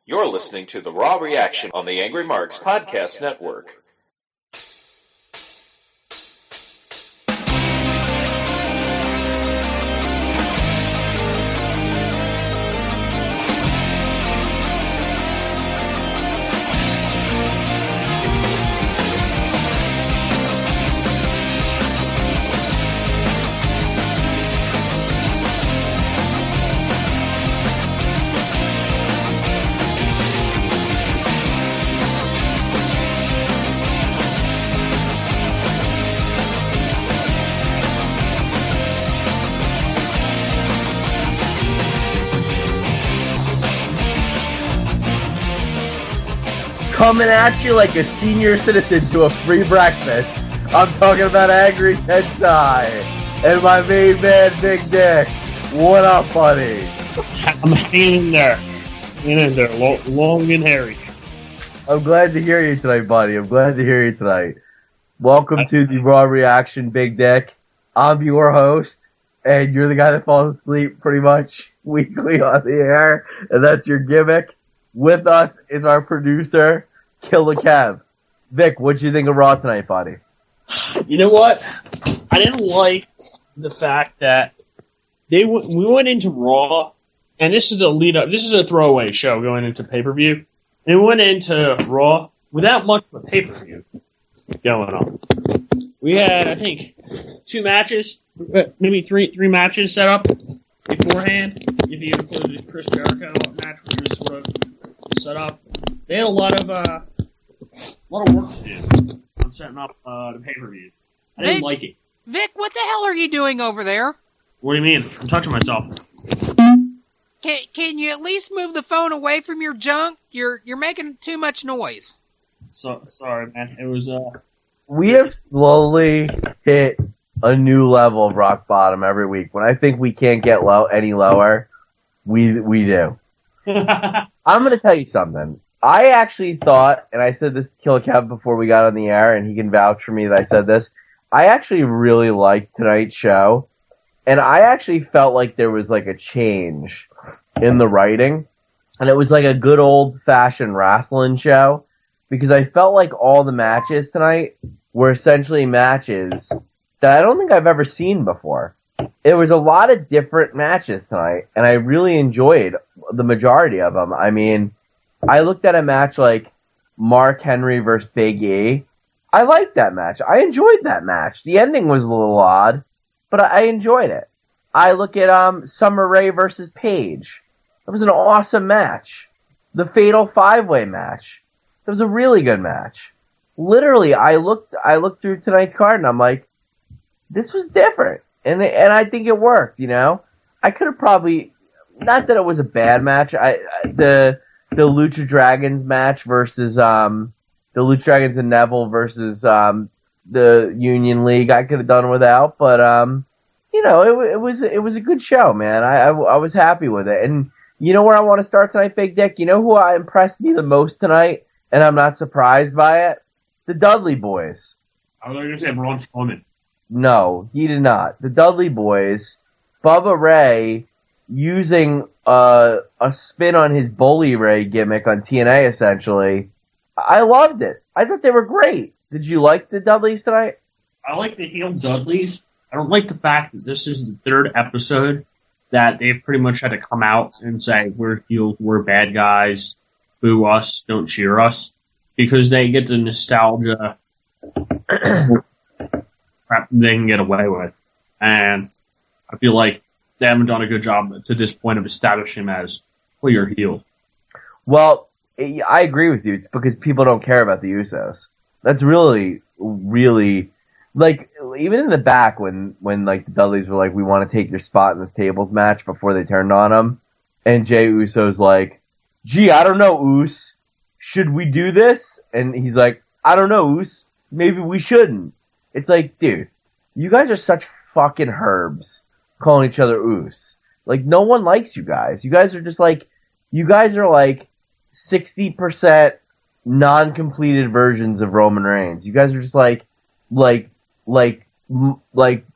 You're listening to The Raw Reaction on the Angry Marks Podcast Network. Coming at you like a senior citizen to a free breakfast. I'm talking about Angry Tensai and my main man, Big Dick. What up, buddy? I'm hanging in there, long and hairy. I'm glad to hear you tonight, buddy. I'm glad to hear you tonight. Welcome to the Raw Reaction, Big Dick. I'm your host, and you're the guy that falls asleep pretty much weekly on the air, and that's your gimmick. With us is our producer, Killer Kev. Vic, what'd you think of Raw tonight, buddy? You know what? I didn't like the fact that we went into Raw, and this is a lead up. This is a throwaway show going into pay-per-view. And we went into Raw without much of a pay-per-view going on. We had, I think, 2 matches, maybe three matches set up beforehand. If you include the Chris Jericho match, which was sort of set up, they had a lot of work to do on setting up the pay-per-view. I didn't like it. Vic, what the hell are you doing over there? What do you mean? I'm touching myself. Can you at least move the phone away from your junk? You're making too much noise. Sorry, man. It was We have slowly hit a new level of rock bottom every week. When I think we can't get any lower, we do. I'm going to tell you something. I actually thought, and I said this to Killer Kev before we got on the air, and he can vouch for me that I said this, I actually really liked tonight's show, and I actually felt like there was like a change in the writing, and it was like a good old-fashioned wrestling show, because I felt like all the matches tonight were essentially matches that I don't think I've ever seen before. It was a lot of different matches tonight, and I really enjoyed the majority of them. I mean, I looked at a match like Mark Henry versus Big E. I liked that match. I enjoyed that match. The ending was a little odd, but I enjoyed it. I look at Summer Rae versus Paige. That was an awesome match. The Fatal 5-Way match. That was a really good match. Literally, I looked through tonight's card, and I'm like, this was different. And I think it worked, you know? I could have probably, not that it was a bad match, the Lucha Dragons match versus, the Lucha Dragons and Neville versus, the Union League, I could have done without, but, you know, it was a good show, man. I was happy with it. And you know where I want to start tonight, Big Dick? You know who impressed me the most tonight, and I'm not surprised by it? The Dudley Boys. I was going to say Braun Strowman. No, he did not. The Dudley Boys, Bubba Ray, using a spin on his Bully Ray gimmick on TNA, essentially. I loved it. I thought they were great. Did you like the Dudleys tonight? I like the heel Dudleys. I don't like the fact that this is the 3rd episode that they've pretty much had to come out and say, we're heels, we're bad guys, boo us, don't cheer us, because they get the nostalgia crap they can get away with. And I feel like they haven't done a good job to this point of establishing him as clear heel. Well, I agree with you. It's because people don't care about the Usos. That's really, really, like, even in the back when like the Dudleys were like, we want to take your spot in this tables match before they turned on him, and Jey Uso's like, gee, I don't know, Us. Should we do this? And he's like, I don't know, Us. Maybe we shouldn't. It's like, dude, you guys are such fucking herbs calling each other Us. Like, no one likes you guys. You guys are just like, 60% non-completed versions of Roman Reigns. You guys are just like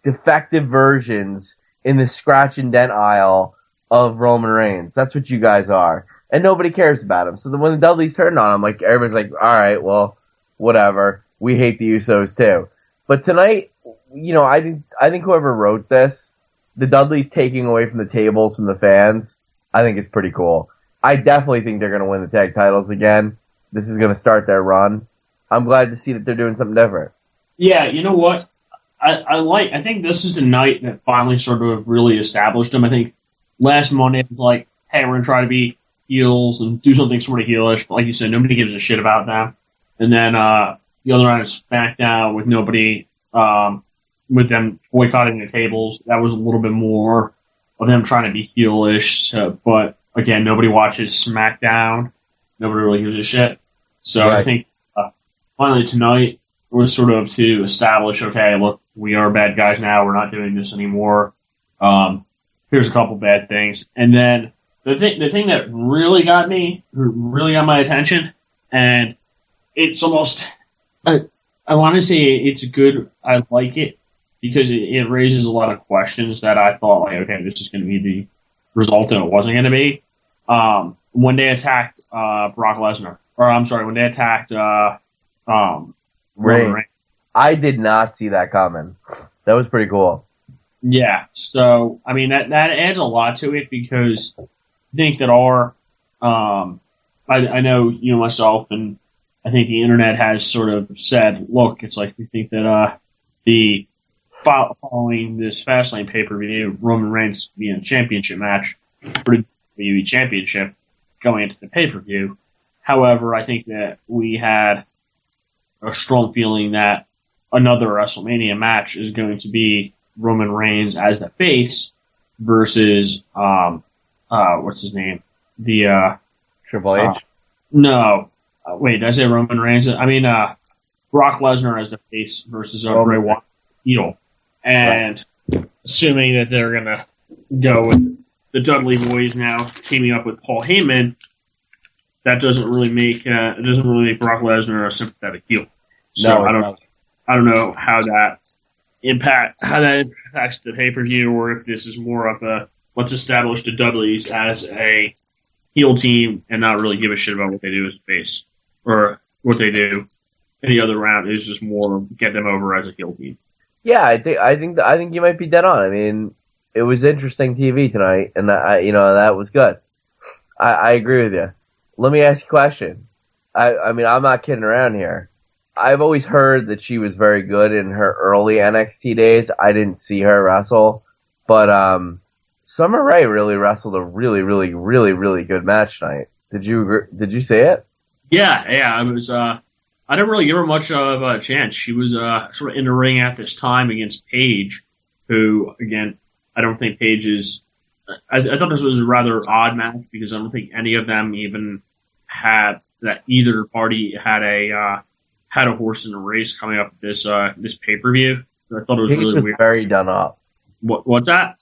defective versions in the scratch and dent aisle of Roman Reigns. That's what you guys are. and nobody cares about him. So then when the Dudleys turned on him, like everybody's like, all right, well, whatever. We hate the Usos too. But tonight, I think whoever wrote this, the Dudleys taking away from the tables from the fans, I think is pretty cool. I definitely think they're going to win the tag titles again. This is going to start their run. I'm glad to see that they're doing something different. Yeah, you know what? I think this is the night that finally sort of really established them. I think last Monday it was like, hey, we're going to try to be heels and do something sort of heelish. But like you said, nobody gives a shit about them. And then the other night is SmackDown with nobody, with them boycotting the tables. That was a little bit more of them trying to be heelish. But again, nobody watches SmackDown. Nobody really gives a shit. So Right. I think finally tonight was sort of to establish, okay, look, we are bad guys now. We're not doing this anymore. Here's a couple bad things. And then the thing that really got my attention, and it's almost, I want to say it's good. I like it because it raises a lot of questions that I thought, like, okay, this is going to be the result, and it wasn't going to be. When they attacked Brock Lesnar, or I'm sorry, when they attacked Roman Reigns. I did not see that coming. That was pretty cool. Yeah, so I mean that adds a lot to it because I think that I know myself, and I think the internet has sort of said, look, it's like we think that the following this Fastlane pay-per-view, Roman Reigns being a championship match for the WWE Championship going into the pay-per-view. However, I think that we had a strong feeling that another WrestleMania match is going to be Roman Reigns as the face versus what's his name? The Triple H? No. Wait, did I say Roman Reigns? I mean Brock Lesnar as the face versus Bray Wyatt heel. And assuming that they're gonna go with the Dudley Boys now teaming up with Paul Heyman, that doesn't really make Brock Lesnar a sympathetic heel. So No, I don't know how that impacts the pay-per-view, or if this is more of a let's establish the Dudleys as a heel team and not really give a shit about what they do as a face, or what they do in the other round is just more get them over as a heel team. Yeah, I think you might be dead on. I mean, it was interesting TV tonight, and that was good. I agree with you. Let me ask you a question. I mean, I'm not kidding around here. I've always heard that she was very good in her early NXT days. I didn't see her wrestle, but Summer Rae really wrestled a really, really, really, really good match tonight. Did you see it? Yeah. I was. I didn't really give her much of a chance. She was sort of in the ring at this time against Paige, who, again, I don't think Paige is. I thought this was a rather odd match because I don't think any of them even either party had a horse in the race coming up this pay-per-view. I thought it was Paige really was weird. very done up. What's that?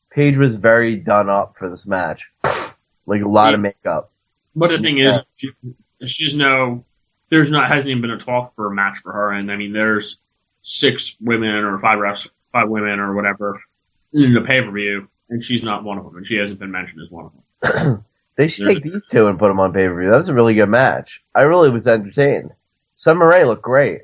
Paige was very done up for this match. Like a lot of makeup. But the thing is, hasn't even been a talk for a match for her, and I mean, there's 6 women or 5 women or whatever in the pay-per-view, and she's not one of them, and she hasn't been mentioned as one of them. They should take these two and put them on pay-per-view. That was a really good match. I really was entertained. Summer Rae looked great.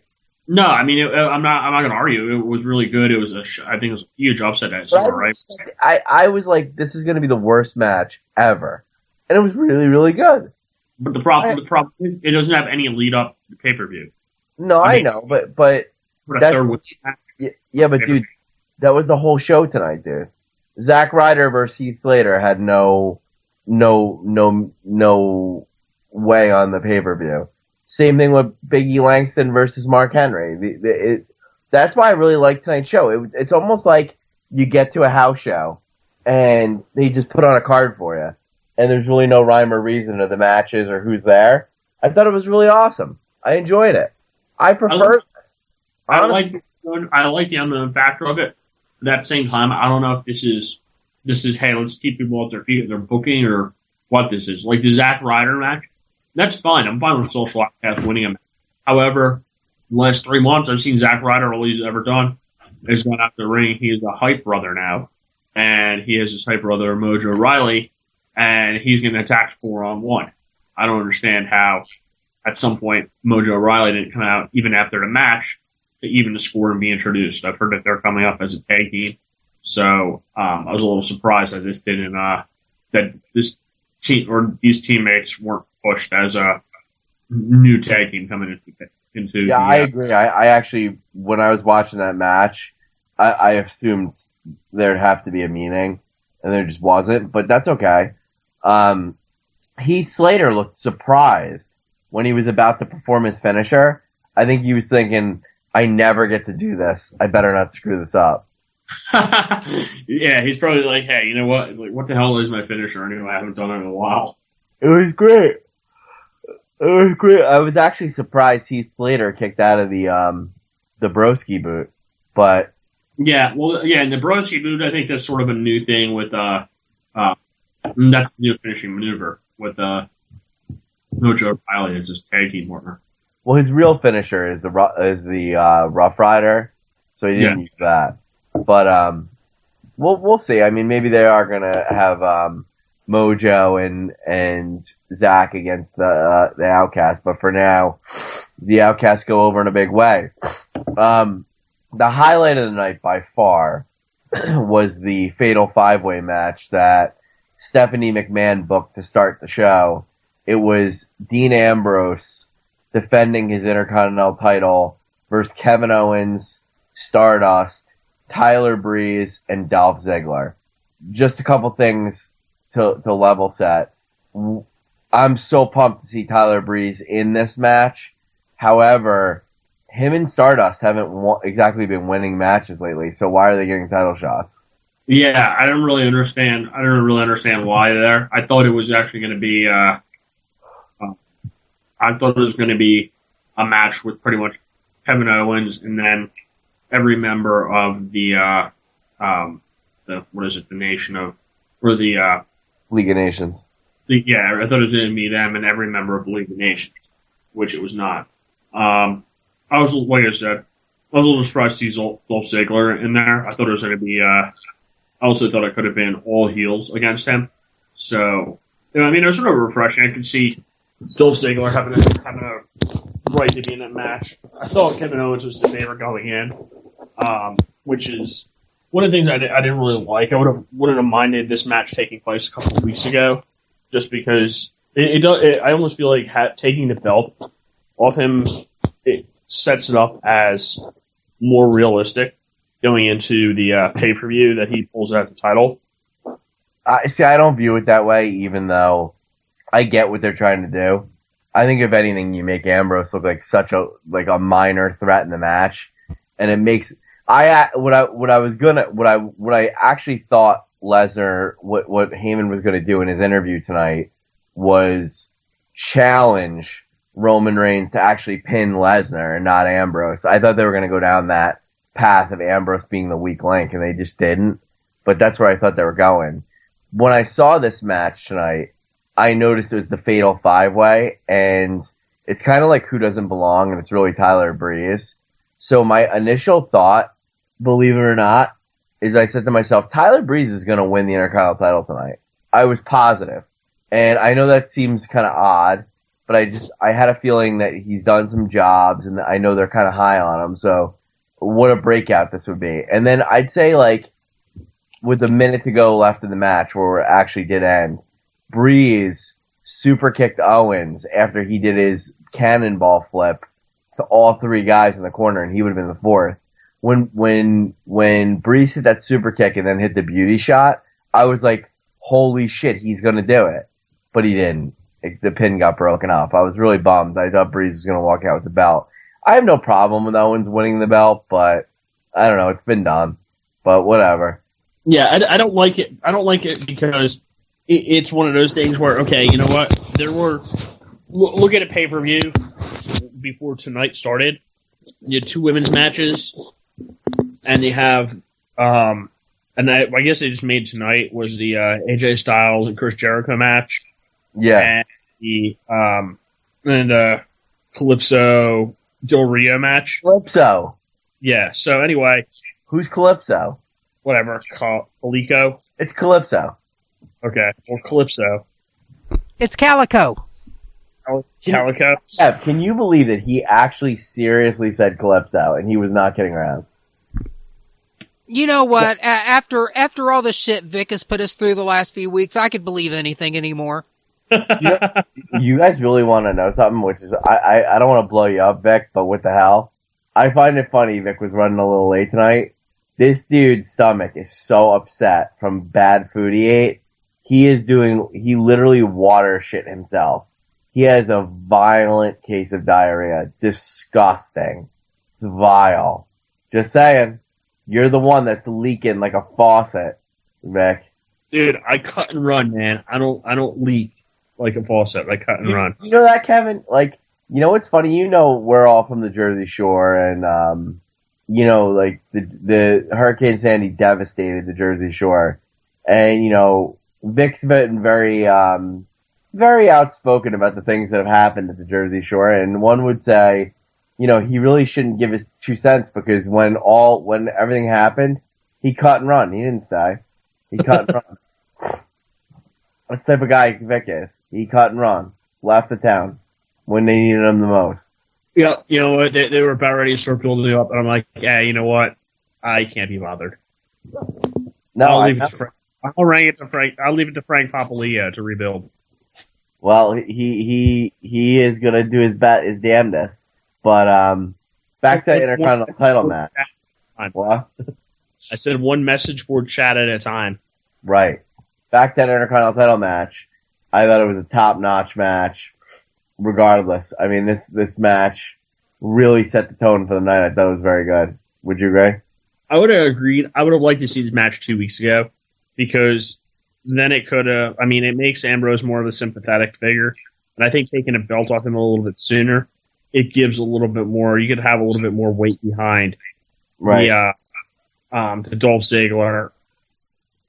No, I mean, I'm not going to argue. It was really good. It was I think it was a huge upset at Summer Rae. I was like, this is going to be the worst match ever, and it was really, really good. But the problem is it doesn't have any lead up to the pay-per-view. No, I know, but that's yeah, but dude, that was the whole show tonight, dude. Zack Ryder versus Heath Slater had no way on the pay-per-view. Same thing with Big E Langston versus Mark Henry. That's why I really like tonight's show. It's almost like you get to a house show and they just put on a card for you, and there's really no rhyme or reason to the matches or who's there. I thought it was really awesome. I enjoyed it. I prefer this. Honestly, I like the unknown factor of it. But at the same time, I don't know if this is hey, let's keep people off their feet if they're booking or what this is. Like the Zack Ryder match, that's fine. I'm fine with Social Outcast winning a match. However, the last 3 months, I've seen Zack Ryder, all he's ever done is gone out the ring. He is a hype brother now. And he has his hype brother, Mojo Riley. and he's going to attack 4-on-1. I don't understand how, at some point, Mojo Rawley didn't come out even after the match to even the score and be introduced. I've heard that they're coming up as a tag team, so I was a little surprised that this didn't that this team or these teammates weren't pushed as a new tag team coming into. Yeah, I agree. I actually, when I was watching that match, I assumed there'd have to be a meeting, and there just wasn't. But that's okay. Heath Slater looked surprised when he was about to perform his finisher. I think he was thinking, I never get to do this. I better not screw this up. Yeah, he's probably like, hey, you know what? Like, what the hell is my finisher anyway? I haven't done it in a while. It was great. It was great. I was actually surprised Heath Slater kicked out of the broski boot. But yeah, well, yeah, in the broski boot, I think that's sort of a new thing with that's a new finishing maneuver with Mojo Rawley as his tag team partner. Well, his real finisher is the Rough Rider, so he didn't use that. But we'll see. I mean, maybe they are gonna have Mojo and Zach against the Outcast, but for now, the Outcasts go over in a big way. The highlight of the night by far was the Fatal 5-Way match that Stephanie McMahon booked to start the show. It was Dean Ambrose defending his Intercontinental title versus Kevin Owens, Stardust, Tyler Breeze, and Dolph Ziggler. Just a couple things to level set. I'm so pumped to see Tyler Breeze in this match. However, him and Stardust haven't exactly been winning matches lately, so why are they getting title shots? Yeah, I don't really understand why there. I thought it was actually going to be a match with pretty much Kevin Owens and then every member of the Nation of, or the League of Nations. Yeah, I thought it was going to be them and every member of the League of Nations, which it was not. I was, like I said, I was a little surprised to see Dolph Ziggler in there. I thought it was going to be, I also thought it could have been all heels against him. So, you know, I mean, it was sort of refreshing. I could see Dolph Ziggler having a right to be in that match. I thought Kevin Owens was the favorite going in, which is one of the things I didn't really like. I wouldn't have minded this match taking place a couple of weeks ago, just because I almost feel like taking the belt off him, it sets it up as more realistic going into the pay-per-view that he pulls out the title. See, I don't view it that way, even though I get what they're trying to do. I think if anything, you make Ambrose look like such a minor threat in the match, and it makes what I actually thought Lesnar, what Heyman was going to do in his interview tonight was challenge Roman Reigns to actually pin Lesnar and not Ambrose. I thought they were going to go down that path of Ambrose being the weak link, and they just didn't. But that's where I thought they were going. When I saw this match tonight, I noticed it was the Fatal 5-Way, and it's kind of like Who Doesn't Belong, and it's really Tyler Breeze. So my initial thought, believe it or not, is I said to myself, Tyler Breeze is going to win the Intercontinental title tonight. I was positive. And I know that seems kind of odd, but I had a feeling that he's done some jobs, and I know they're kind of high on him, so what a breakout this would be. And then I'd say, like, with a minute to go left in the match where it actually did end, Breeze super kicked Owens after he did his cannonball flip to all three guys in the corner, and he would have been the fourth. When Breeze hit that super kick and then hit the beauty shot, I was like, holy shit, he's going to do it. But he didn't. The pin got broken off. I was really bummed. I thought Breeze was going to walk out with the belt. I have no problem with Owens winning the belt, but I don't know. It's been done. But whatever. Yeah, I don't like it. I don't like it because it's one of those things where, okay, you know what? Look at a pay-per-view before tonight started. You had two women's matches, and you have, and I guess they just made tonight was the AJ Styles and Chris Jericho match. Yeah. And the Calypso Del Rio match. Calypso. Yeah. So anyway, who's Calypso? Whatever. Calico. It's Calypso. Okay. Well, Calypso. It's Calico. Calico. Yeah, can you believe that he actually seriously said Calypso and he was not kidding around? You know what? After all the shit Vic has put us through the last few weeks, I could believe anything anymore. You guys really want to know something? Which is, I don't want to blow you up, Vic, but what the hell? I find it funny Vic was running a little late tonight. This dude's stomach is so upset from bad food he ate. He literally water shit himself. He has a violent case of diarrhea. Disgusting. It's vile. Just saying. You're the one that's leaking like a faucet, Vic. Dude, I cut and run, man. I don't leak like a faucet. I cut and run. You know that, Kevin? Like, you know what's funny? You know we're all from the Jersey Shore, and you know, like the Hurricane Sandy devastated the Jersey Shore, and you know Vic's been very outspoken about the things that have happened at the Jersey Shore, and one would say, you know, he really shouldn't give his 2 cents because when everything happened, he cut and run. He didn't stay. He cut and run. That's the type of guy Vic is. He cut and run. Left the town when they needed him the most. Yeah, you know what? They were about ready to start building up, and I'm like, yeah, you know what? I can't be bothered. No, I'll leave it to Frank. I'll leave it to Frank Papalia to rebuild. Well, he is gonna do his damnedest. But back to Intercontinental title match. What? I said one message board chat at a time. Right. Back to that Intercontinental title match. I thought it was a top-notch match. Regardless, I mean this match really set the tone for the night. I thought it was very good. Would you agree? I would have agreed. I would have liked to see this match 2 weeks ago because then it could have. I mean, it makes Ambrose more of a sympathetic figure, and I think taking a belt off him a little bit sooner, it gives a little bit more. You could have a little bit more weight behind right. The Dolph Ziggler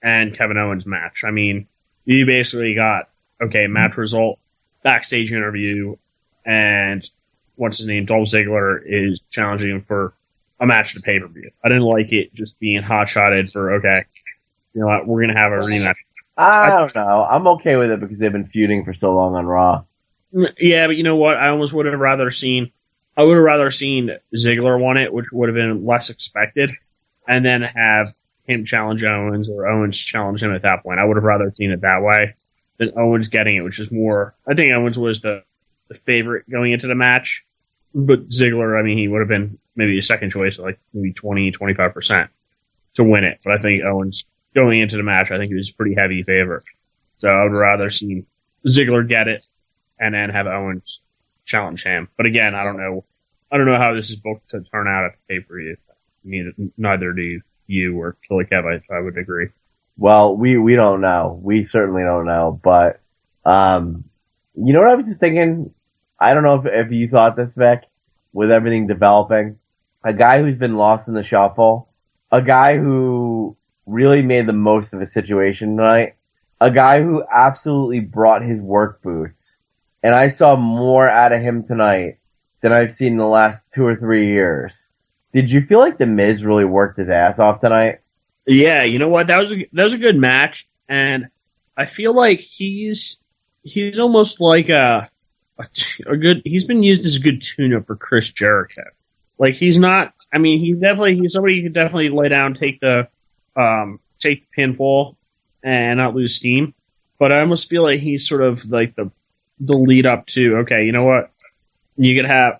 and Kevin Owens match. I mean, you basically got match result, backstage interview, and what's his name? Dolph Ziggler is challenging him for a match to pay per view. I didn't like it just being hot shotted for you know what, we're gonna have a rematch. I don't know. I'm okay with it because they've been feuding for so long on Raw. Yeah, but you know what? I almost would have rather seen. I would have rather seen Ziggler won it, which would have been less expected, and then have him challenge Owens or Owens challenge him at that point. I would have rather seen it that way than Owens getting it, which is more. I think Owens was the favorite going into the match, but Ziggler, I mean, he would have been maybe a second choice, like maybe 20-25% to win it. But I think Owens going into the match, I think he was a pretty heavy favorite. So I would rather see Ziggler get it and then have Owens challenge him. But again, I don't know how this is booked to turn out at the pay-per-view. I mean, neither do you or Killer Kev, I would agree. Well, we don't know. We certainly don't know. But you know what I was just thinking? I don't know if you thought this, Vic, with everything developing. A guy who's been lost in the shuffle. A guy who really made the most of a situation tonight. A guy who absolutely brought his work boots. And I saw more out of him tonight than I've seen in the last 2 or 3 years. Did you feel like The Miz really worked his ass off tonight? Yeah, you know what? That was a good match, and I feel like he's almost like a good. He's been used as a good tune-up for Chris Jericho. Like he's not. I mean, he's somebody you could definitely lay down, take the pinfall, and not lose steam. But I almost feel like he's sort of like the lead up to. Okay, you know what? You could have.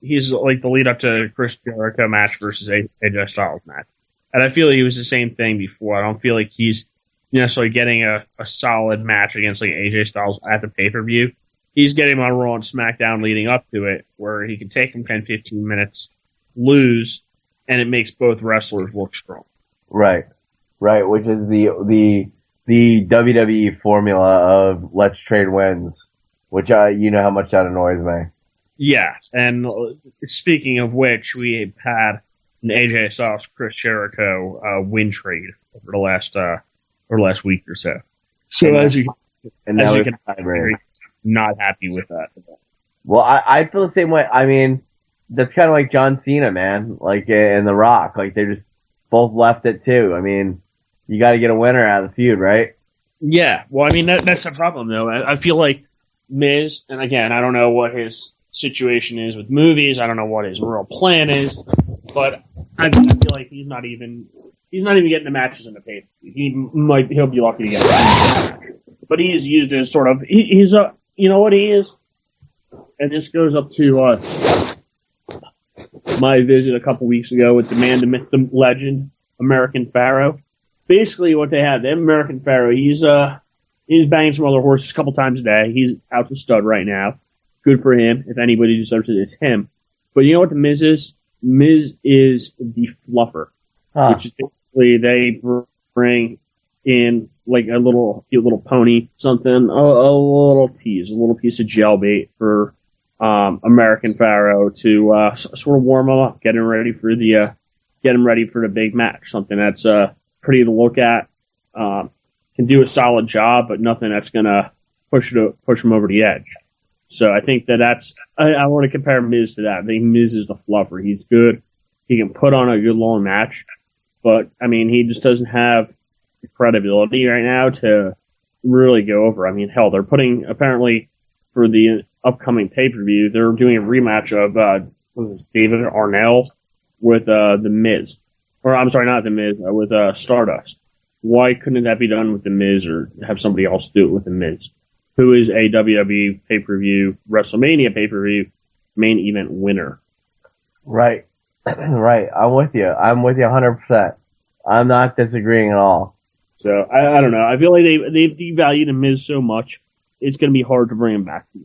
He's like the lead up to Chris Jericho match versus AJ Styles match. And I feel like he was the same thing before. I don't feel like he's necessarily getting a solid match against like AJ Styles at the pay-per-view. He's getting on Raw and SmackDown leading up to it, where he can take him 10-15 minutes, lose, and it makes both wrestlers look strong. Right, which is the WWE formula of let's trade wins, which you know how much that annoys me. Yes, and speaking of which, we had an AJ Styles Chris Jericho win trade over the last week or so. So as you can imagine, not happy with that. Well, I feel the same way. I mean, that's kind of like John Cena, man. Like and The Rock, like they just both left it too. I mean, you got to get a winner out of the feud, right? Yeah, well, I mean, that's the problem, though. I feel like Miz, and again, I don't know what his situation is with movies. I don't know what his real plan is, but I feel like he's not even getting the matches in the paper. He'll be lucky to get a match. But he's used as sort of he's a you know what he is, and this goes up to my visit a couple weeks ago with the man, the myth, the legend, American Pharaoh. Basically, what they have American Pharaoh. He's banging some other horses a couple times a day. He's out to stud right now. Good for him. If anybody deserves it, it's him. But you know what the Miz is? Miz is the fluffer, which is basically they bring in like a little cute little pony, something, a little tease, a little piece of gel bait for American Pharaoh to sort of warm him up, get him ready for the big match. Something that's pretty to look at, can do a solid job, but nothing that's gonna push him over the edge. So I think that's I want to compare Miz to that. I think Miz is the fluffer. He's good. He can put on a good long match, but I mean he just doesn't have the credibility right now to really go over. I mean, hell, they're putting apparently for the upcoming pay-per-view, they're doing a rematch of David Arnell with the Miz. Or, I'm sorry, not The Miz, with Stardust. Why couldn't that be done with The Miz or have somebody else do it with The Miz? Who is a WWE pay-per-view, WrestleMania pay-per-view main event winner? Right. Right. I'm with you 100%. I'm not disagreeing at all. So, I don't know. I feel like they've devalued The Miz so much, it's going to be hard to bring him back here.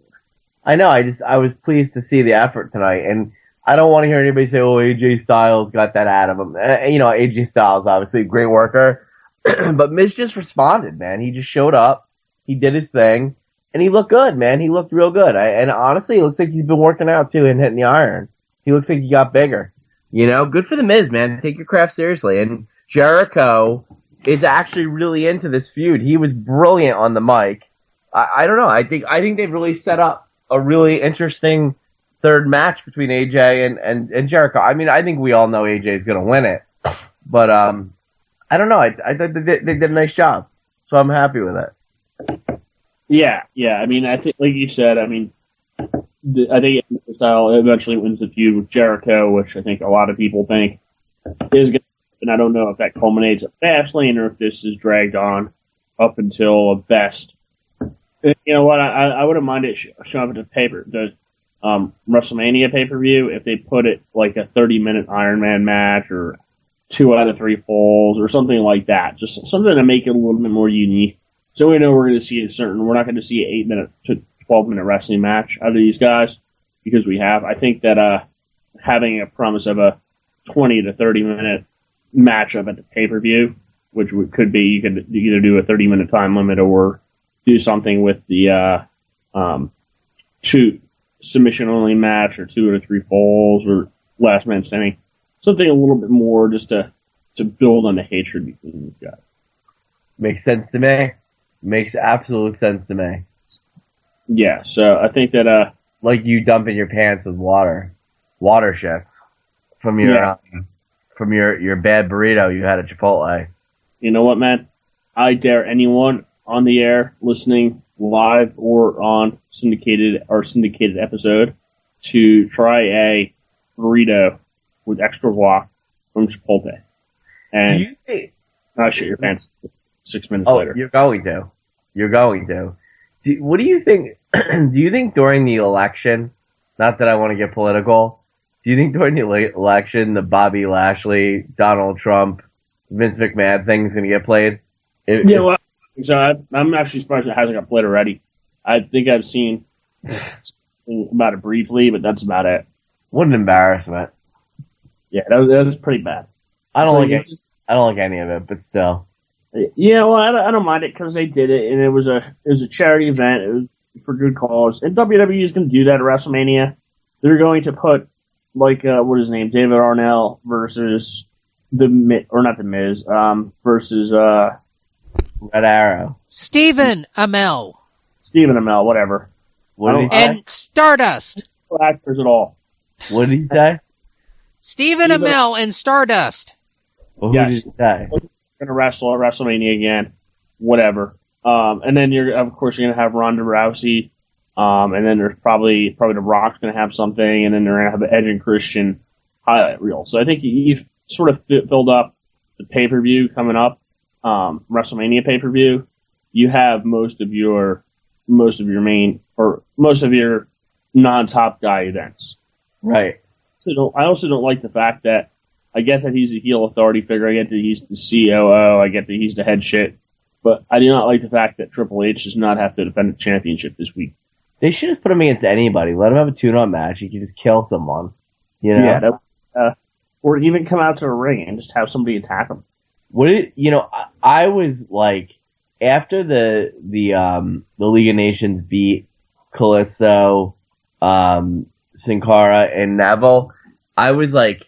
I know. I was pleased to see the effort tonight, and I don't want to hear anybody say, "Oh, AJ Styles got that out of him." AJ Styles obviously a great worker, but Miz just responded, man. He just showed up, he did his thing, and he looked good, man. He looked real good. And honestly, it looks like he's been working out too and hitting the iron. He looks like he got bigger. Good for the Miz, man. Take your craft seriously. And Jericho is actually really into this feud. He was brilliant on the mic. I don't know. I think they've really set up a really interesting third match between AJ and Jericho. I mean, I think we all know AJ is going to win it, but I don't know. I thought they did a nice job, so I'm happy with it. Yeah. I mean, I think, like you said, I mean, I think style eventually wins the feud with Jericho, which I think a lot of people think is going to happen. I don't know if that culminates at Fastlane or if this is dragged on up until a best. You know what? I wouldn't mind it showing up at the WrestleMania pay-per-view if they put it like a 30-minute Iron Man match or 2 out of 3 falls or something like that. Just something to make it a little bit more unique. So we know we're going to see we're not going to see an 8-minute to 12-minute wrestling match out of these guys because we have. I think that having a promise of a 20 to 30-minute matchup at the pay-per-view, which could be you could either do a 30-minute time limit or do something with the 2 submission only match or 2 out of 3 falls or last man standing. Something a little bit more just to build on the hatred between these guys. Makes sense to me. Makes absolute sense to me. Yeah, so I think that like you dumping your pants with water shits from your bad burrito you had at Chipotle. You know what, man? I dare anyone on the air, listening live or on syndicated episode, to try a burrito with extra guac from Chipotle. And do you think? I shit your pants 6 minutes later. You're going to. What do you think? Do you think during the election? Not that I want to get political. Do you think during the election, the Bobby Lashley, Donald Trump, Vince McMahon thing is going to get played? Well, so I'm actually surprised it hasn't got played already. I think I've seen about it briefly, but that's about it. What an embarrassment! Yeah, that was pretty bad. I don't like any of it, but still. Yeah, well, I don't mind it because they did it, and it was a charity event. It was for good cause, and WWE is going to do that at WrestleMania. They're going to put what is his name, David Arnell versus not the Miz, versus Red Arrow, Stephen Amell, whatever. And Stardust. No actors at all. What did he say? Stephen Amell and Stardust. Well, who did he say? Going to wrestle at WrestleMania again. Whatever. And then of course, you're going to have Ronda Rousey. And then there's probably The Rock's going to have something, and then they're going to have the Edge and Christian highlight reel. So I think you've sort of filled up the pay-per-view coming up, WrestleMania pay-per-view. You have most of your main, or most of your non-top guy events. Right. So I also don't like the fact that I get that he's a heel authority figure. I get that he's the COO. I get that he's the head shit. But I do not like the fact that Triple H does not have to defend the championship this week. They should just put him against anybody. Let him have a tune-up match. He can just kill someone. You know? Yeah. Or even come out to a ring and just have somebody attack him. I was like, after the League of Nations beat Kalisto, Sin Cara, and Neville, I was like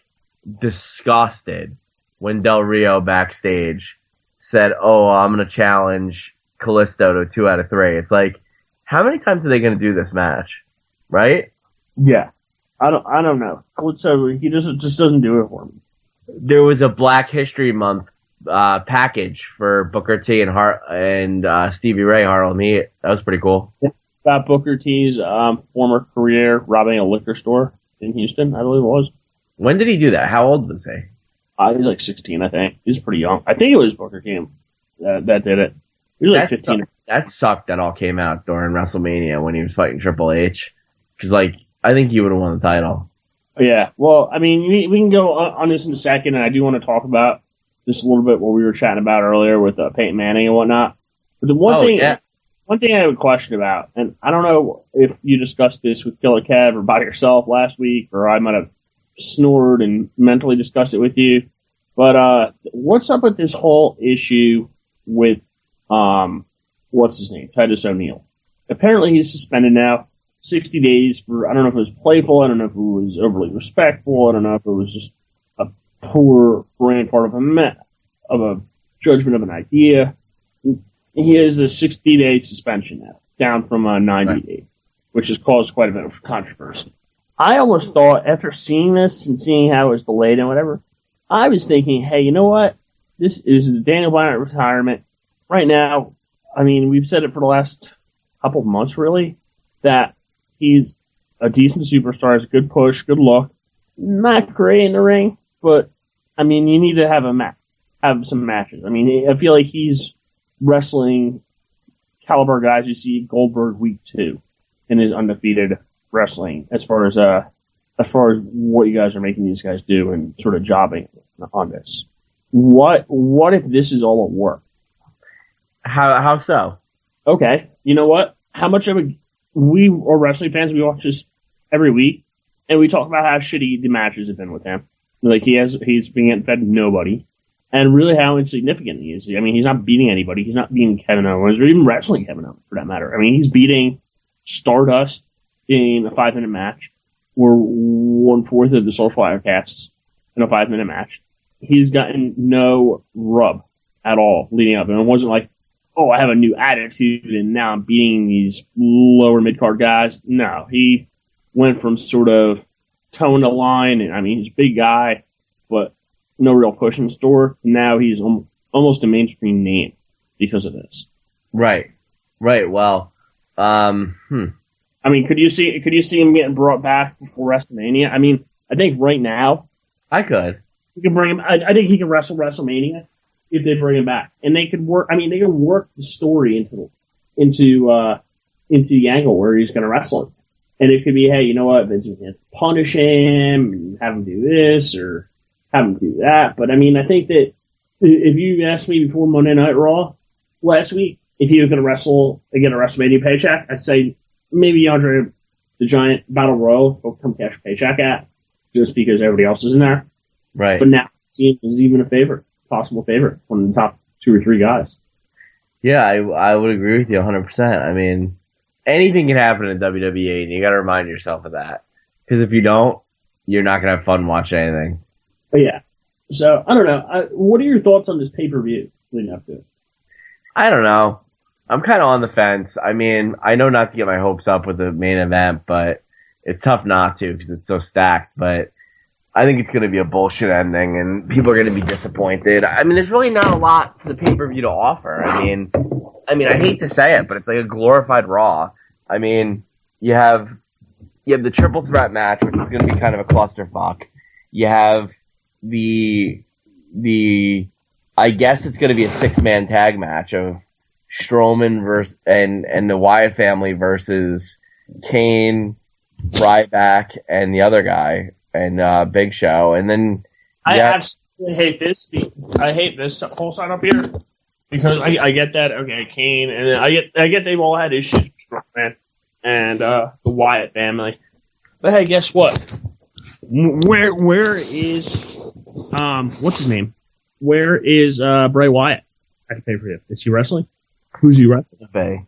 disgusted when Del Rio backstage said, "Oh, I'm gonna challenge Kalisto to a 2 out of 3." It's like, how many times are they gonna do this match, right? Yeah, I don't know. Kalisto, he just doesn't do it for me. There was a Black History Month package for Booker T and Stevie Ray Harlem Heat. That was pretty cool. Got Booker T's former career robbing a liquor store in Houston, I believe it was. When did he do that? How old was he? He was like 16, I think. He was pretty young. I think it was Booker T that did it. He was like 15. That sucked that all came out during WrestleMania when he was fighting Triple H. Because, I think he would have won the title. Yeah. Well, I mean, we can go on this in a second, and I do want to talk about this a little bit what we were chatting about earlier with Peyton Manning and whatnot. But the one thing I have a question about, and I don't know if you discussed this with Killer Kev or by yourself last week, or I might have snored and mentally discussed it with you. But what's up with this whole issue with what's his name, Titus O'Neil? Apparently he's suspended now, 60 days for, I don't know if it was playful, I don't know if it was overly respectful, I don't know if it was just a poor brand part of a judgment of an idea. He has a 60-day suspension now, down from 90 days, which has caused quite a bit of controversy. I almost thought, after seeing this and seeing how it was delayed and whatever, I was thinking, hey, you know what? This is the Daniel Bryan retirement. Right now, I mean, we've said it for the last couple of months, really, that he's a decent superstar, has a good push, good look. Not great in the ring, but, I mean, you need to have some matches. I mean, I feel like he's wrestling caliber guys you see Goldberg week 2 in his undefeated wrestling as far as what you guys are making these guys do and sort of jobbing on this. What if this is all a work? How so? Okay, you know what? How much of we are wrestling fans, we watch this every week, and we talk about how shitty the matches have been with him. Like he's been getting fed nobody, and really how insignificant he is. I mean, he's not beating anybody. He's not beating Kevin Owens or even wrestling Kevin Owens for that matter. I mean, he's beating Stardust in a 5-minute match, or 1/4 of the Social Outcasts in a 5-minute match. He's gotten no rub at all leading up, and it wasn't like, oh, I have a new attitude and now I'm beating these lower mid-card guys. No, he went from sort of tone to line, and I mean, he's a big guy, but no real push in the store. Now he's almost a mainstream name because of this. Right. Well, I mean, could you see him getting brought back before WrestleMania? I mean, I think right now I could. You can bring him. I think he can wrestle WrestleMania if they bring him back, and they could work. I mean, they can work the story into the angle where he's going to wrestle him, and it could be, hey, you know what, Vince McMahon, punish him and have him do this or have him do that. But I mean, I think that if you asked me before Monday Night Raw last week if he was going to wrestle and get a WrestleMania paycheck, I'd say maybe Andre the Giant Battle Royal will come cash a paycheck at, just because everybody else is in there. Right. But now it is even a possible favorite, one of the top 2 or 3 guys. Yeah, I would agree with you 100%. I mean, anything can happen in WWE, and you got to remind yourself of that. Because if you don't, you're not going to have fun watching anything. But yeah. So, I don't know. What are your thoughts on this pay-per-view leading up to it? I don't know. I'm kind of on the fence. I mean, I know not to get my hopes up with the main event, but it's tough not to because it's so stacked. But I think it's going to be a bullshit ending, and people are going to be disappointed. I mean, there's really not a lot for the pay-per-view to offer. I mean, I hate to say it, but it's like a glorified Raw. I mean, you have the triple threat match, which is going to be kind of a clusterfuck. You have the I guess it's going to be a 6-man tag match of Strowman versus and the Wyatt family versus Kane, Ryback, and the other guy, and Big Show, and then I absolutely hate this. I hate this whole setup here because I get that, okay, Kane, and then I get they've all had issues with Strowman and the Wyatt family, but hey, guess what? Where is what's his name? Where is Bray Wyatt at the pay-per-view? Is he wrestling? Who's he wrestling?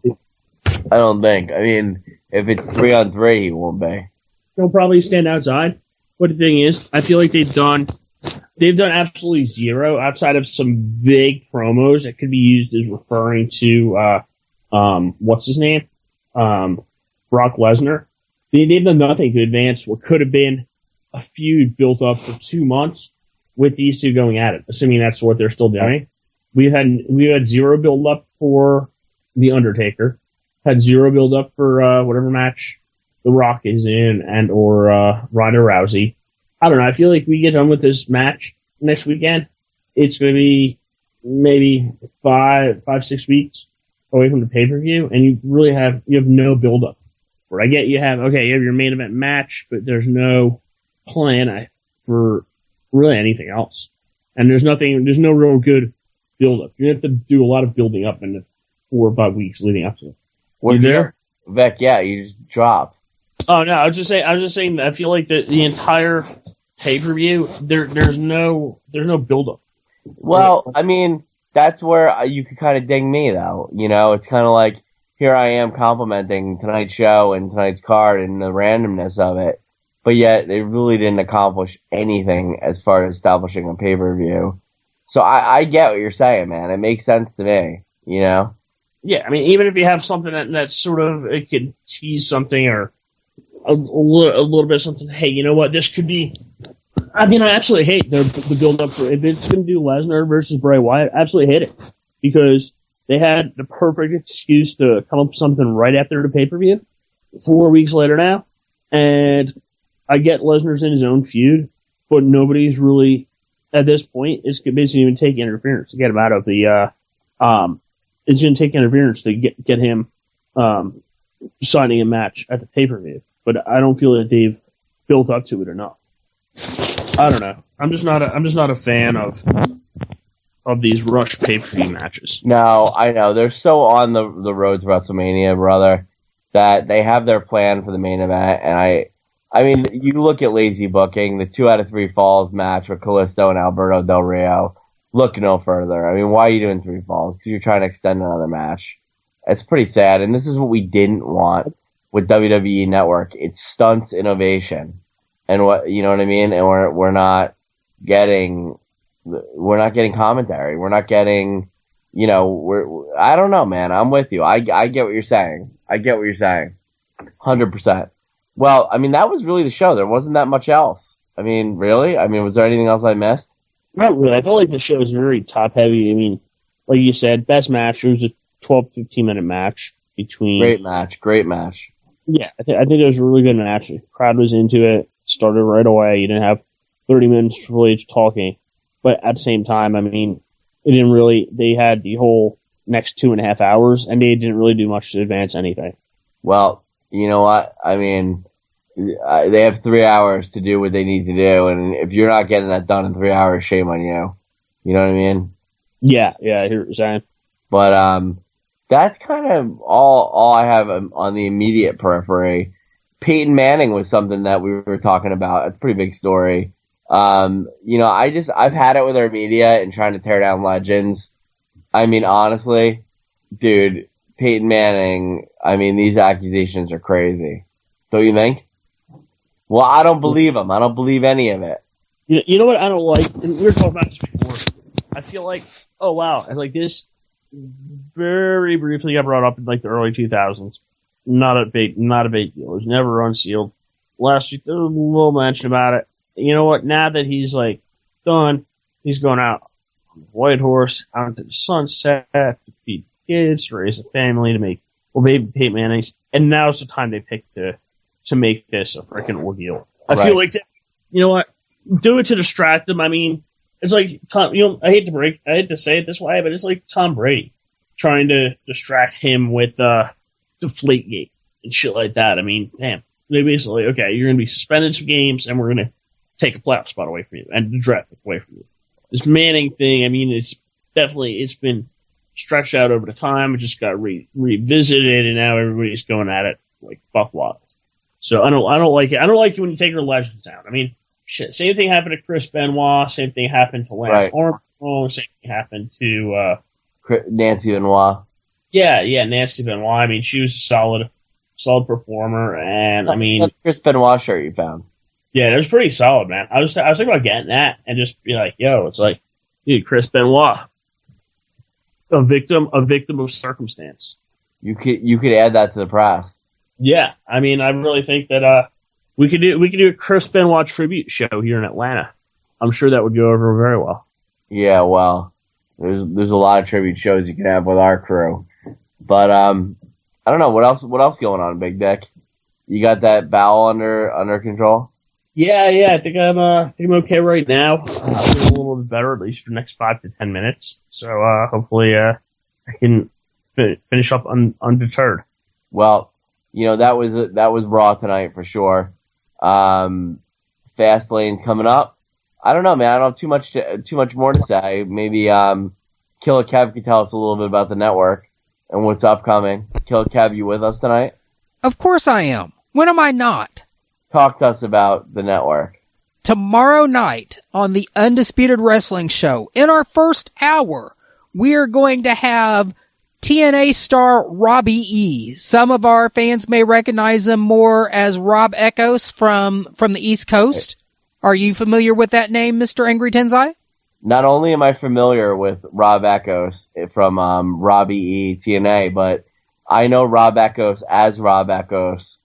I don't think. I mean, if it's 3-on-3, he won't be. He'll probably stand outside. But the thing is, I feel like they've done absolutely zero outside of some vague promos that could be used as referring to what's his name? Brock Lesnar. They've done nothing to advance what could have been a feud built up for 2 months with these two going at it, assuming that's what they're still doing. We had zero build up for The Undertaker, had zero build up for whatever match The Rock is in, and or Ronda Rousey. I don't know. I feel like we get done with this match next weekend, it's going to be maybe 5-6 weeks away from the pay-per-view, and you have no build up. Where I get you have your main event match, but there's no plan for really anything else, and there's no real good build up. You have to do a lot of building up in the 4 or 5 weeks leading up to it. You there, Vic? Yeah, you just dropped. Oh no, I was just saying. I feel like the entire pay per view there's no build up. Well, I mean, that's where you could kind of ding me though. You know, it's kind of like here I am complimenting tonight's show and tonight's card and the randomness of it, but yet they really didn't accomplish anything as far as establishing a pay per view. So I get what you're saying, man. It makes sense to me. You know. Yeah, I mean, even if you have something that sort of it could tease something or a little bit of something. Hey, you know what? This could be. I mean, I absolutely hate the build up for if it's going to do Lesnar versus Bray Wyatt. I absolutely hate it because they had the perfect excuse to come up with something right after the pay per view. 4 weeks later now, and I get Lesnar's in his own feud, but nobody's really at this point. It's basically even take interference to get him out of the. It's going to take interference to get him signing a match at the pay per view. But I don't feel that they've built up to it enough. I don't know. I'm just not a fan of these rush pay per view matches. No, I know they're so on the road to WrestleMania, brother, that they have their plan for the main event. And I mean, you look at lazy booking, the 2 out of 3 falls match with Kalisto and Alberto Del Rio. Look no further. I mean, why are you doing 3 falls? Because you're trying to extend another match. It's pretty sad, and this is what we didn't want with WWE Network. It stunts innovation, and you know what I mean. And we're not getting commentary. We're not getting, I don't know, man. I'm with you. I get what you're saying. 100%. Well, I mean, that was really the show. There wasn't that much else. I mean, really? I mean, was there anything else I missed? Not really. I felt like the show was very top heavy. I mean, like you said, best match. It was a 12-15 minute match between. Great match. Yeah, I think it was a really good match. The crowd was into it. Started right away. You didn't have 30 minutes Triple H talking, but at the same time, I mean, it didn't really. They had the whole next 2.5 hours, and they didn't really do much to advance anything. Well, you know what? I mean, they have 3 hours to do what they need to do, and if you're not getting that done in 3 hours, shame on you. You know what I mean? Yeah, I hear what you're saying. But that's kind of all I have on the immediate periphery. Peyton Manning was something that we were talking about. It's a pretty big story. I've had it with our media and trying to tear down legends. I mean, honestly, dude, Peyton Manning, I mean, these accusations are crazy. Don't you think? Well, I don't believe them. I don't believe any of it. You know what I don't like? And we were talking about this before. I feel like, oh wow, it's like this very briefly got brought up in like the early 2000s. Not a big deal. It was never unsealed. Last week there was a little mention about it. you know what? Now that he's like done, he's going out on the white horse, out into the sunset to feed kids, to raise a family, to make baby Peyton Manning's, and now's the time they pick to make this a freaking ordeal. I feel like that, you know what? Do it to distract them. I mean, it's like Tom. You know, I hate to say it this way, but it's like Tom Brady trying to distract him with Deflategate and shit like that. I mean, damn. They basically, okay, you're going to be suspended some games, and we're going to take a playoff spot away from you and the draft pick away from you. This Manning thing, I mean, it's been stretched out over the time. It just got revisited, and now everybody's going at it like buck wild. So I don't like it. I don't like it when you take your legends down. I mean, shit. Same thing happened to Chris Benoit. Same thing happened to Lance Armstrong. Same thing happened to Nancy Benoit. Yeah, Nancy Benoit. I mean, she was a solid performer, and I mean, that's Chris Benoit shirt you found. Yeah, it was pretty solid, man. I was thinking about getting that and just be like, yo, it's like, dude, Chris Benoit, a victim of circumstance. You could add that to the press. Yeah, I mean, I really think that we could do a Chris Benoit tribute show here in Atlanta. I'm sure that would go over very well. Yeah, well, there's a lot of tribute shows you can have with our crew, but I don't know what else going on, Big Dick. You got that bowel under control? Yeah. I think I'm okay right now. I'm feeling a little bit better, at least for the next 5 to 10 minutes. So hopefully I can finish up undeterred. Well, you know that was Raw tonight for sure. Fastlane's coming up. I don't know, man. I don't have too much more to say. Maybe Killer Kev could tell us a little bit about the network and what's upcoming. Killer Kev, you with us tonight? Of course I am. When am I not? Talk to us about the network. Tomorrow night on the Undisputed Wrestling Show, in our first hour, we are going to have TNA star Robbie E. Some of our fans may recognize him more as Rob Echoes from the East Coast. Are you familiar with that name, Mr. Angry Tensai? Not only am I familiar with Rob Echoes from Robbie E. TNA, but I know Rob Echoes as Rob Echoes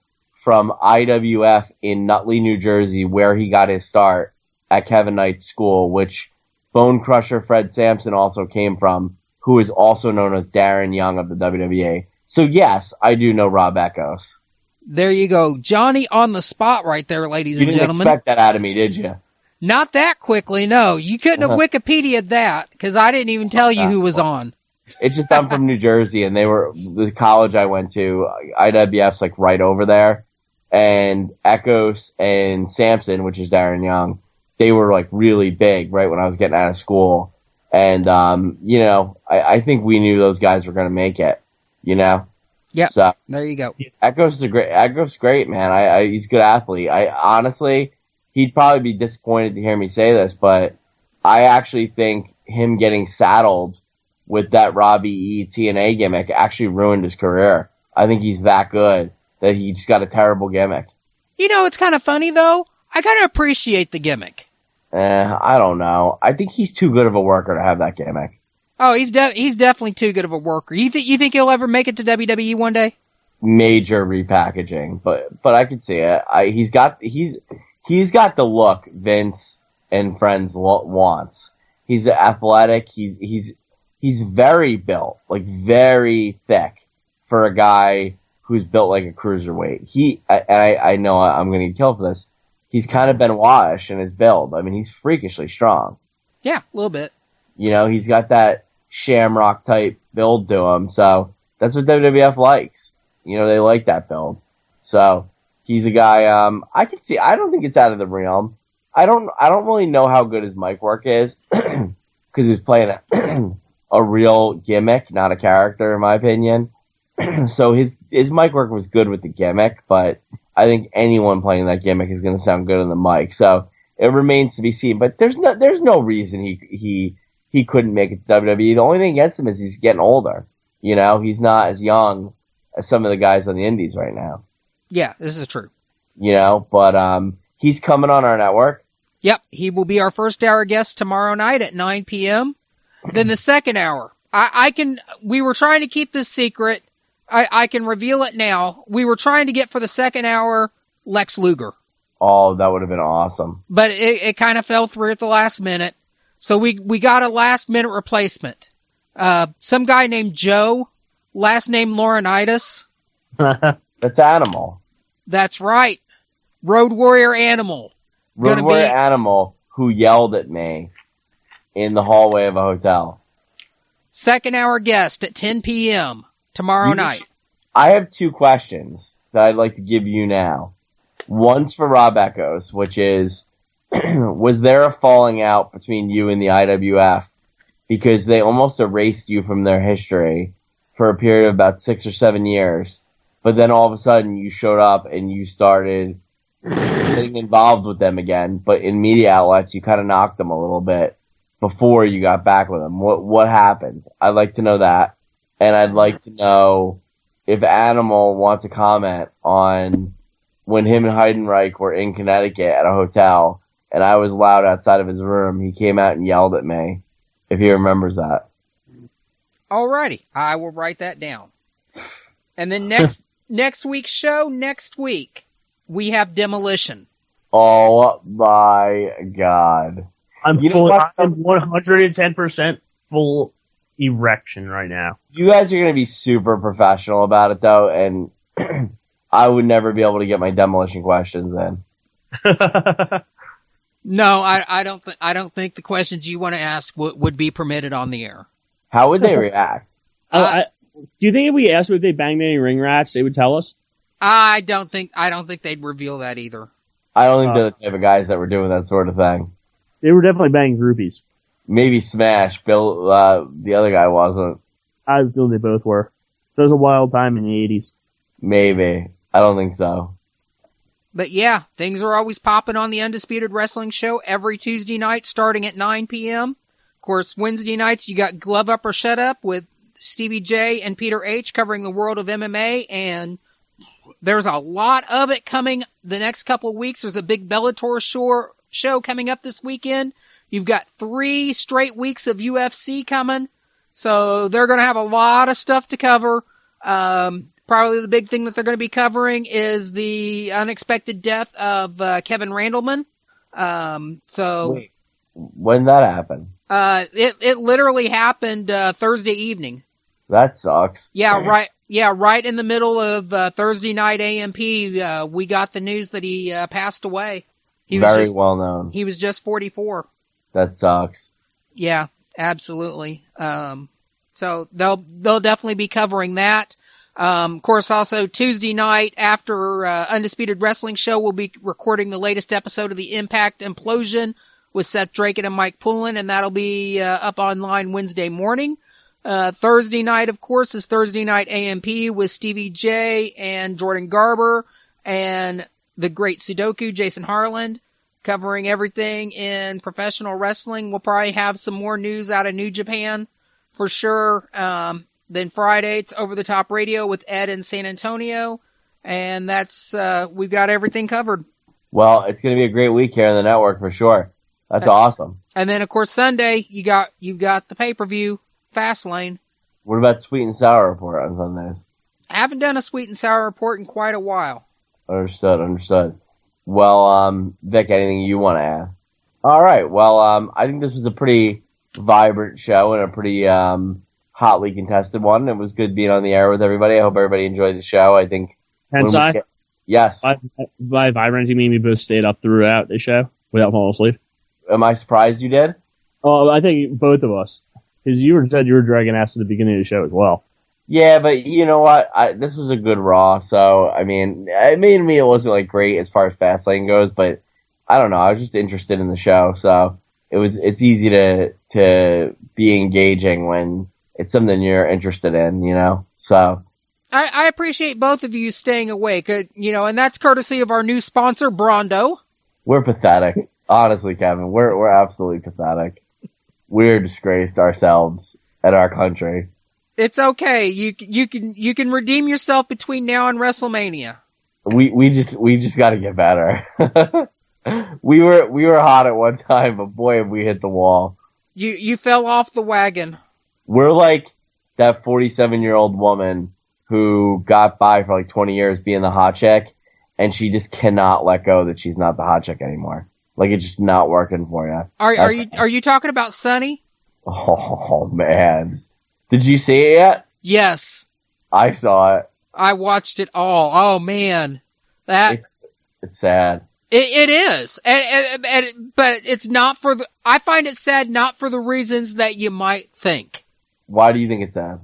from IWF in Nutley, New Jersey, where he got his start at Kevin Knight's school, which Bone Crusher Fred Sampson also came from, who is also known as Darren Young of the WWE. So yes, I do know Rob Echoes. There you go. Johnny on the spot right there, ladies and gentlemen. You didn't expect that out of me, did you? Not that quickly, no. You couldn't have Wikipedia'd that, because I didn't even tell you who was on. It's just I'm from New Jersey, and the college I went to, IWF's like right over there, and Echoes and Sampson, which is Darren Young, they were like really big right when I was getting out of school. And, I think we knew those guys were going to make it, you know? Yeah. So there you go. Echoes great, man. He's a good athlete. Honestly, he'd probably be disappointed to hear me say this, but I actually think him getting saddled with that Robbie E. TNA gimmick actually ruined his career. I think he's that good that he just got a terrible gimmick. You know, it's kind of funny, though. I kind of appreciate the gimmick. I don't know. I think he's too good of a worker to have that gimmick. Oh, he's definitely too good of a worker. You think he'll ever make it to WWE one day? Major repackaging, but I could see it. He's got the look Vince and friends wants. He's athletic. He's very built, like very thick for a guy who's built like a cruiserweight. I know I'm going to get killed for this. He's kind of Benoit-ish in his build. I mean, he's freakishly strong. Yeah, a little bit. You know, he's got that Shamrock type build to him, so that's what WWF likes. You know, they like that build. So he's a guy I can see. I don't think it's out of the realm. I don't really know how good his mic work is because he's playing a real gimmick, not a character, in my opinion. So his mic work was good with the gimmick, but I think anyone playing that gimmick is going to sound good on the mic. So it remains to be seen. But there's no reason he couldn't make it to WWE. The only thing against him is he's getting older. You know, he's not as young as some of the guys on the indies right now. Yeah, this is true. You know, but he's coming on our network. Yep, he will be our first hour guest tomorrow night at 9 p.m. Then the second hour, we were trying to keep this secret. I can reveal it now. We were trying to get for the second hour Lex Luger. Oh, that would have been awesome. But it kind of fell through at the last minute. So we got a last minute replacement. Some guy named Joe, last name Laurinaitis. That's Animal. That's right. Road Warrior Animal. Road Warrior Animal, who yelled at me in the hallway of a hotel. Second hour guest at 10 p.m. tomorrow night. I have 2 questions that I'd like to give you now. One's for Rob Echoes, which is, was there a falling out between you and the IWF? Because they almost erased you from their history for a period of about 6 or 7 years. But then all of a sudden you showed up and you started getting involved with them again. But in media outlets, you kind of knocked them a little bit before you got back with them. What happened? I'd like to know that. And I'd like to know if Animal wants to comment on when him and Heidenreich were in Connecticut at a hotel and I was loud outside of his room. He came out and yelled at me, if he remembers that. Alrighty. I will write that down. And then next week's show, next week, we have Demolition. Oh my God. I'm 110% full erection right now. You guys are going to be super professional about it, though, and I would never be able to get my Demolition questions in. No, I don't think the questions you want to ask would be permitted on the air. How would they react? Do you think if we asked them if they banged any ring rats, they would tell us? I don't think they'd reveal that either. I don't think they're the type of guys that were doing that sort of thing. They were definitely banging groupies. Maybe Smash. Bill, the other guy wasn't. I feel they both were. It was a wild time in the 80s. Maybe. I don't think so. But yeah, things are always popping on the Undisputed Wrestling Show every Tuesday night starting at 9 p.m. Of course, Wednesday nights you got Glove Up or Shut Up with Stevie J and Peter H covering the world of MMA, and there's a lot of it coming the next couple of weeks. There's a big Bellator show coming up this weekend. You've got 3 straight weeks of UFC coming, so they're going to have a lot of stuff to cover. Probably the big thing that they're going to be covering is the unexpected death of Kevin Randleman. Wait, when did that happen? It literally happened Thursday evening. That sucks. Yeah, right. Yeah, right in the middle of Thursday night AMP, we got the news that he passed away. He was Very well known. He was just 44. That sucks. Yeah, absolutely. So they'll definitely be covering that. Of course, also Tuesday night after Undisputed Wrestling Show, we'll be recording the latest episode of the Impact Implosion with Seth Draken and Mike Poulin, and that'll be up online Wednesday morning. Thursday night, of course, is Thursday night AMP with Stevie J and Jordan Garber and the great Sudoku, Jason Harland, covering everything in professional wrestling. We'll probably have some more news out of New Japan for sure. Then Friday, it's Over the Top Radio with Ed in San Antonio. And that's, we've got everything covered. Well, it's going to be a great week here on the network for sure. That's awesome. And then, of course, Sunday, you've got the pay-per-view, Fastlane. What about Sweet and Sour Report on Sundays? I haven't done a Sweet and Sour Report in quite a while. Understood. Well, Vic, anything you want to add? All right. Well, I think this was a pretty vibrant show and a pretty hotly contested one. It was good being on the air with everybody. I hope everybody enjoyed the show. I think. Tensai? Yes. By vibrant, you mean we both stayed up throughout the show without falling asleep? Am I surprised you did? Oh, I think both of us. Because you said you were dragging ass at the beginning of the show as well. Yeah, but you know what? This was a good Raw, so, I mean, to me it wasn't, like, great as far as Fastlane goes, but I don't know. I was just interested in the show, so it's easy to be engaging when it's something you're interested in, you know? So. I appreciate both of you staying awake, and that's courtesy of our new sponsor, Brondo. We're pathetic. Honestly, Kevin, we're absolutely pathetic. We're disgraced ourselves and our country. It's okay. You can redeem yourself between now and WrestleMania. We just got to get better. we were hot at one time, but boy, have we hit the wall. You fell off the wagon. We're like that 47-year-old woman who got by for like 20 years being the hot chick, and she just cannot let go that she's not the hot chick anymore. Like, it's just not working for you. Are you talking about Sunny? Oh, man. Did you see it yet? Yes. I saw it. I watched it all. Oh, man. It's sad. It is. But it's not for the, I find it sad not for the reasons that you might think. Why do you think it's sad?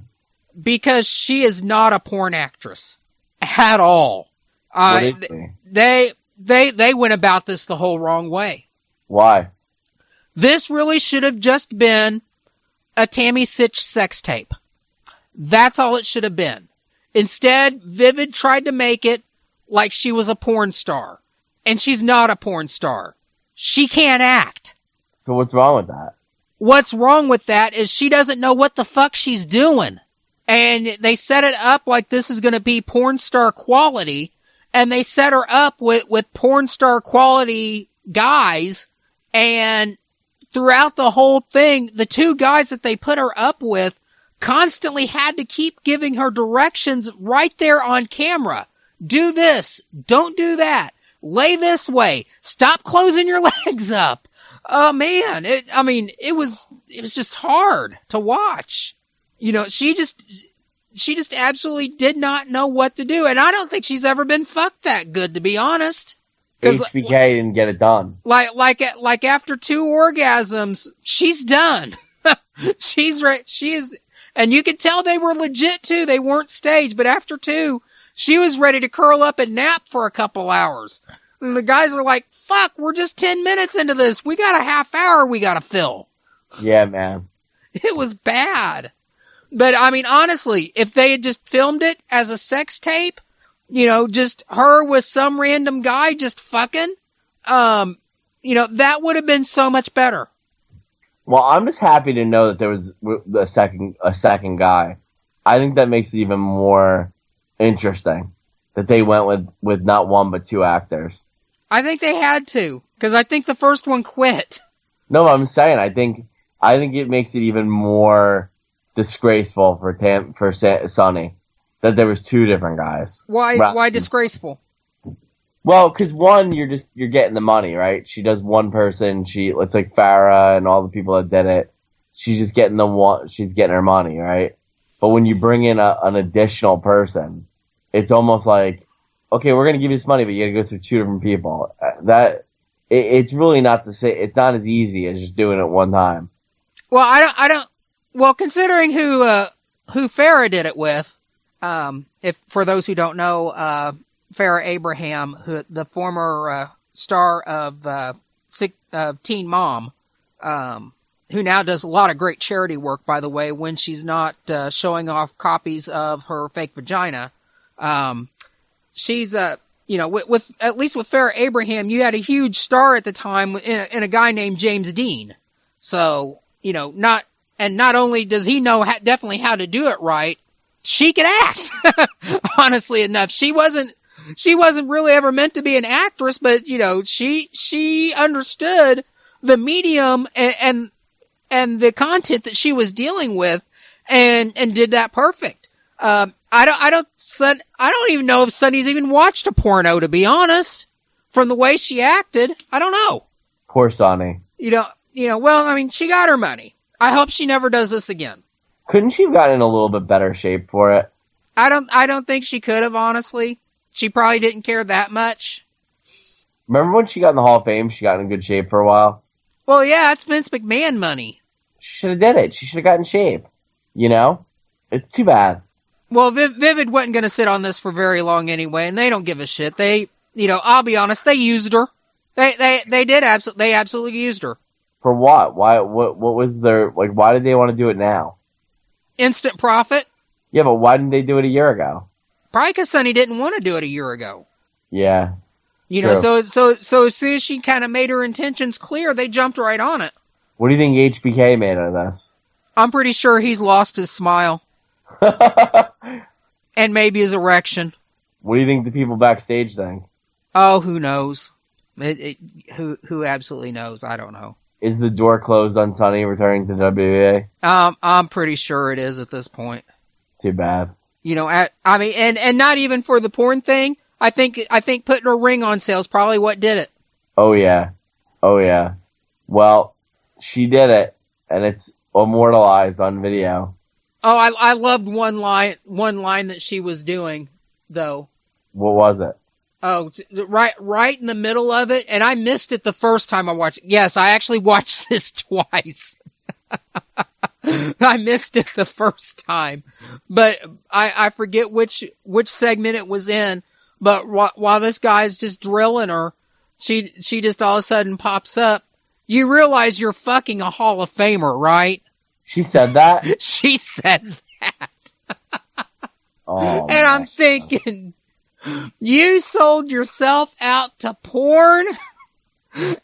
Because she is not a porn actress. At all. What is she? They went about this the whole wrong way. Why? This really should have just been a Tammy Sitch sex tape. That's all it should have been. Instead, Vivid tried to make it like she was a porn star. And she's not a porn star. She can't act. So what's wrong with that? What's wrong with that is she doesn't know what the fuck she's doing. And they set it up like this is going to be porn star quality. And they set her up with porn star quality guys. And throughout the whole thing, the two guys that they put her up with constantly had to keep giving her directions right there on camera. Do this. Don't do that. Lay this way. Stop closing your legs up. Oh man. It was just hard to watch. You know, she just absolutely did not know what to do. And I don't think she's ever been fucked that good, to be honest. HBK didn't get it done. Like after 2 orgasms, she's done. She's right. She is, and you could tell they were legit too. They weren't staged, but after 2, she was ready to curl up and nap for a couple hours. And the guys were like, fuck, we're just 10 minutes into this. We got a half hour we gotta fill. Yeah, man. It was bad. But I mean, honestly, if they had just filmed it as a sex tape, you know, just her with some random guy just fucking, you know, that would have been so much better. Well, I'm just happy to know that there was a second guy. I think that makes it even more interesting that they went with not 1 but 2 actors. I think they had to, because I think the first one quit. No, I'm saying I think it makes it even more disgraceful for Sonny that there was 2 different guys. Why disgraceful? Well, because one, you're getting the money, right? She does one person. It's like Farrah and all the people that did it. She's just getting she's getting her money, right? But when you bring in an additional person, it's almost like, okay, we're gonna give you this money, but you gotta go through 2 different people. It's really not the same. It's not as easy as just doing it one time. Well, I don't. Well, considering who Farrah did it with, if for those who don't know, Farrah Abraham, the former star of Teen Mom, who now does a lot of great charity work, by the way, when she's not showing off copies of her fake vagina. She's you know, with at least with Farrah Abraham, you had a huge star at the time in a guy named James Dean. So, you know, not only does he know definitely how to do it right, she could act. Honestly enough, she wasn't really ever meant to be an actress, but you know, she understood the medium and the content that she was dealing with and did that perfect. I don't even know if Sunny's even watched a porno, to be honest. From the way she acted, I don't know. Poor Sonny. You know, well, I mean, she got her money. I hope she never does this again. Couldn't she have gotten in a little bit better shape for it? I don't think she could have, honestly. She probably didn't care that much. Remember when she got in the Hall of Fame, she got in good shape for a while? Well, yeah, it's Vince McMahon money. She should have did it. She should have got in shape. You know? It's too bad. Well, Vivid wasn't going to sit on this for very long anyway, and they don't give a shit. They, you know, I'll be honest, they used her. They absolutely used her. For what? Why? What was their, like, why did they want to do it now? Instant profit. Yeah, but why didn't they do it a year ago? Probably because Sonny didn't want to do it a year ago. Yeah. You know, so as soon as she kind of made her intentions clear, they jumped right on it. What do you think HBK made of this? I'm pretty sure he's lost his smile. And maybe his erection. What do you think the people backstage think? Oh, who knows? Who absolutely knows? I don't know. Is the door closed on Sonny returning to WWE? I'm pretty sure it is at this point. Too bad. You know, I mean, and not even for the porn thing. I think putting a ring on sale is probably what did it. Oh yeah. Well, she did it, and it's immortalized on video. Oh, I loved one line that she was doing, though. What was it? Oh, right in the middle of it, and I missed it the first time I watched it. Yes, I actually watched this twice. I missed it the first time, but I forget which segment it was in. But while this guy's just drilling her, she just all of a sudden pops up. You realize you're fucking a Hall of Famer, right? She said that? She said that. Oh, and I'm thinking, you sold yourself out to porn?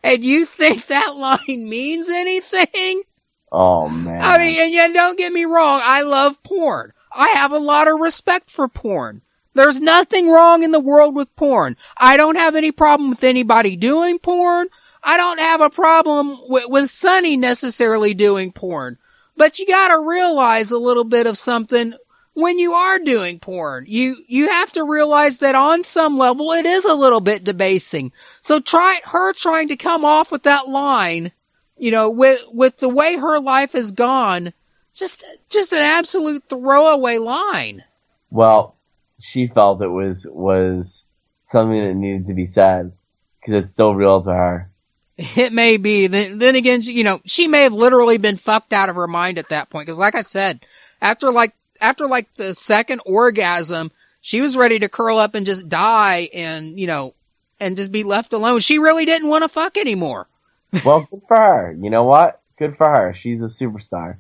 And you think that line means anything? Oh, man. I mean, and yeah, don't get me wrong, I love porn. I have a lot of respect for porn. There's nothing wrong in the world with porn. I don't have any problem with anybody doing porn. I don't have a problem with Sonny necessarily doing porn. But you gotta realize a little bit of something when you are doing porn. You have to realize that on some level it is a little bit debasing. So trying to come off with that line, you know, with the way her life has gone, just an absolute throwaway line. Well, she felt it was something that needed to be said because it's still real to her. It may be. Then again, you know, she may have literally been fucked out of her mind at that point. Because, like I said, after the second orgasm, she was ready to curl up and just die, and and just be left alone. She really didn't want to fuck anymore. Well, good for her. You know what? Good for her. She's a superstar.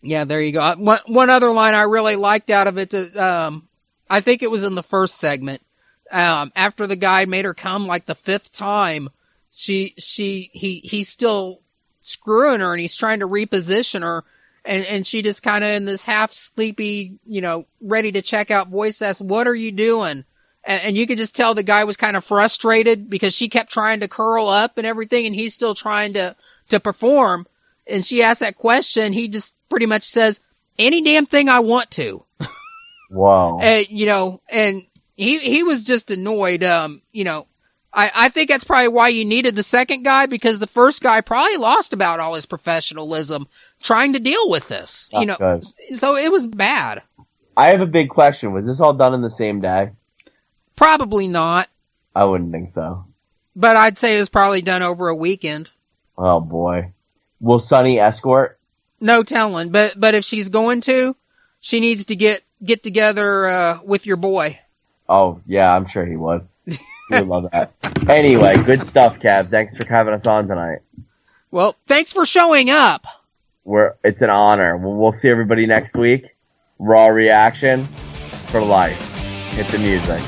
Yeah, there you go. One other line I really liked out of it. I think it was in the first segment. After the guy made her come like the fifth time. He's still screwing her and he's trying to reposition her and she just kind of in this half sleepy, ready to check out voice asks, "What are you doing?" And you could just tell the guy was kind of frustrated because she kept trying to curl up and everything and he's still trying to perform. And she asked that question. He just pretty much says, "Any damn thing I want to." Wow. And he was just annoyed. I think that's probably why you needed the second guy, because the first guy probably lost about all his professionalism trying to deal with this. Good. So it was bad. I have a big question. Was this all done in the same day? Probably not. I wouldn't think so. But I'd say it was probably done over a weekend. Oh boy. Will Sonny escort? No telling. But if she's going to, she needs to get together with your boy. Oh yeah, I'm sure he would. We would love that. Anyway, good stuff, Kev. Thanks for having us on tonight. Well, thanks for showing up. It's an honor. We'll see everybody next week. Raw reaction for life. Hit the music.